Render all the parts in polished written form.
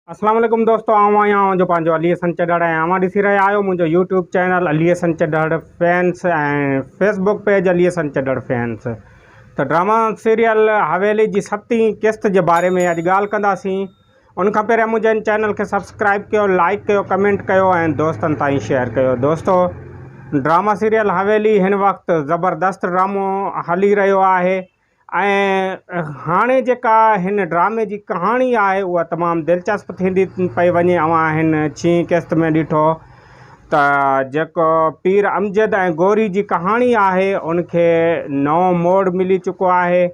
अस्सलाम वालेकुम दोस्तों, आऊं आहियां जो पंहिंजो अली हसन चढ़ड़ ऐं अवां ॾिसी रहिया आहियो मुंहिंजो YouTube channel Ali Hasan Chadhar fans ऐं Facebook page Ali Hasan Chadhar fans. त ड्रामा सीरियल हवेली जी 7वीं क़िस्त जे बारे में अॼु ॻाल्हि कंदासीं। उन खां पहिरियों मुंहिंजे इन चैनल खे सब्सक्राइब कयो, लाइक कयो, कमेंट कयो ऐं दोस्तनि ताईं शेयर कयो। दोस्तों, ड्रामा सीरियल हवेली हिन वक़्तु ज़बरदस्त ड्रामो हली रहियो आहे ऐं हाणे जेका हिन ड्रामे जी कहाणी आहे उहा तमामु दिलचस्प थींदी पई वञे। अवां हिन 6वीं क़िस्त में ॾिठो त जेको पीर अमजद ऐं गौरी जी कहाणी आहे उनखे नओं मोड़ मिली चुको आहे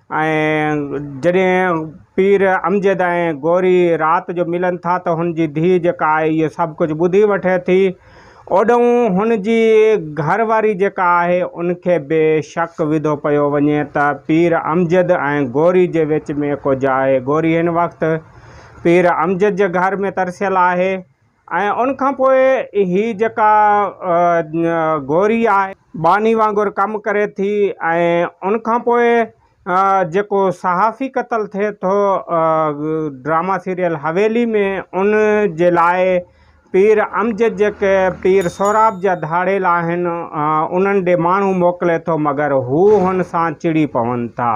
ऐं जॾहिं पीर अमजद ऐं गौरी राति जो मिलनि था त हुनजी धीउ जेका आहे इहो सभु कुझु ॿुधी वठे थी। ओॾऊं हुनजी घरवारी जेका आहे उनखे बि शक विधो पियो वञे त पीर अमजद ऐं गौरी जे विच में कुझु आहे। गौरी हिन वक़्तु पीर अमजद जे घर में तरसियल आहे ऐं उनखां पोइ हीअ जेका गौरी आहे बानी वांगुरु कमु करे थी ऐं उनखां पोइ जेको सहाफ़ी क़तल थिए थो ड्रामा सीरियल हवेली में, उन जे लाइ पीर अमजद जेके पीर सोहराब जा धाड़ेल आहिनि उन्हनि ॾे माण्हू मोकिले थो, मगर हू हुन सां चिड़ी पवनि था।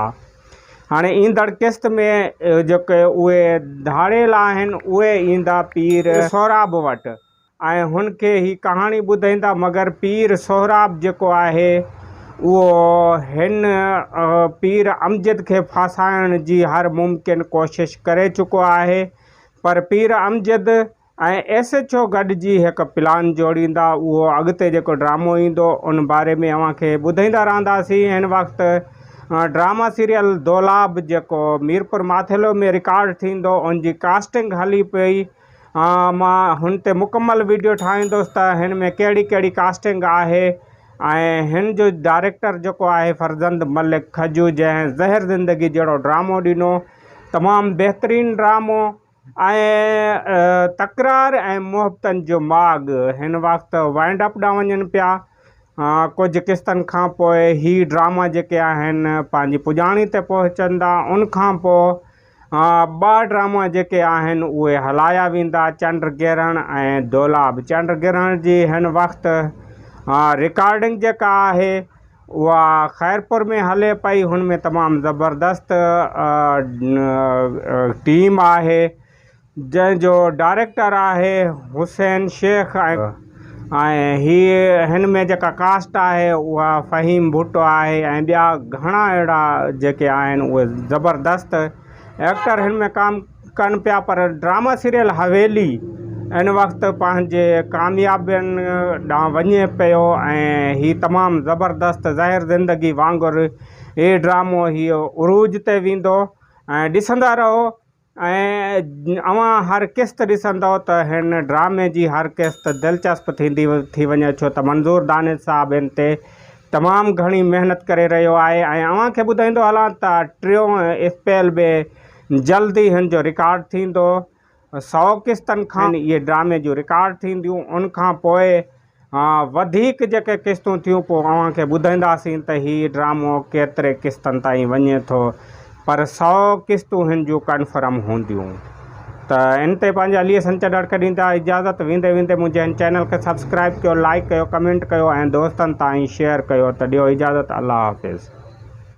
हाणे ईंदड़ क़िस्त में जेके उहे धाड़ेल आहिनि उहे ईंदा पीर सोहराब वटि ऐं हुनखे ही कहाणी ॿुधाईंदा, मगर पीर सोहराब जेको आहे उहो हिन पीर अमजद खे फासाइण जी हर मुमकिन कोशिश करे चुको आहे। पर पीर अमजद ऐं SHO गॾिजी हिकु प्लान जोड़ींदा। उहो अॻिते जेको ड्रामो ईंदो उन बारे में अव्हांखे ॿुधाईंदा रहंदासीं। हिन वक़्तु ड्रामा सीरियल दौलाब जेको मीरपुर माथेलो में रिकॉर्ड थींदो उनजी कास्टिंग हली पई। मां हुन ते मुकमल वीडियो ठाहींदुसि त हिन में कहिड़ी कहिड़ी कास्टिंग आहे ऐं हिन जो डायरेक्टर जेको आहे फरज़ंद मलिक खजू, जंहिं ज़हर ज़िंदगी जहिड़ो ड्रामो ॾिनो, तमामु बहितरीनु ड्रामो ऐं तकरार ऐं मुहबतनि जो माग हिन वक़्तु वाइंड अप ॾांहुं वञनि पिया। कुझु क़िस्तनि खां पोइ ही ड्रामा जेके आहिनि पंहिंजी पुॼाणी ते पहुचंदा। उनखां पोइ 2 ड्रामा जेके आहिनि उहे हलाया वेंदा, चंड ग्रहण ऐं दौलाब। चंड ग्रहण जी हिन वक़्तु रिकॉर्डिंग जेका आहे उहा ख़ैरपुर में हले पई। हुन में तमामु ज़बरदस्त टीम आहे जंहिंजो डायरेक्टर आहे हुसैन शेख ऐं हीअ हिन में जेका कास्ट आहे उहा फ़हीम भुट्टो आहे ऐं ॿिया घणा अहिड़ा जेके आहिनि उहे ज़बरदस्त एक्टर हिन में कमु कनि पिया। पर ड्रामा सीरियल हवेली हिन वक़्तु पंहिंजे कामयाबियुनि ॾांहुं वञे पियो ऐं हीअ तमामु ज़बरदस्त ज़हर ज़िंदगी वांगुरु हीअ ड्रामो हीअ उरूज ते वेंदो ऐं ॾिसंदा रहो ऐं अवां हर क़िस्त ॾिसंदव त हिन ड्रामे जी हर क़िस्त दिलचस्प थी वञे, छो त मंज़ूर दानिश साहब हिन ते तमामु घणी महिनत करे रहियो आहे। ऐं अव्हांखे ॿुधाईंदो हलां त 3 अप्रैल में जल्दी हिन जो रिकॉर्ड थींदो। 100 क़िस्तनि खां इहे ड्रामे जूं रिकॉर्ड थींदियूं। उनखां पोइ वधीक जेके क़िस्तूं थियूं पोइ अव्हांखे ॿुधाईंदासीं त हीअ ड्रामो केतिरे क़िस्तनि ताईं वञे थो, पर 100 क़िस्तूं हिन जूं कन्फर्म हूंदियूं। त इन ते पंहिंजे अली हसन चढ़ड़ खे ॾींदा इजाज़त। वेंदे वेंदे मुंहिंजे हिन चैनल खे सब्सक्राइब कयो, लाइक कयो, कमेंट कयो ऐं दोस्तनि ताईं शेयर कयो। त ॾियो इजाज़त। अल्लाह हाफ़िज़।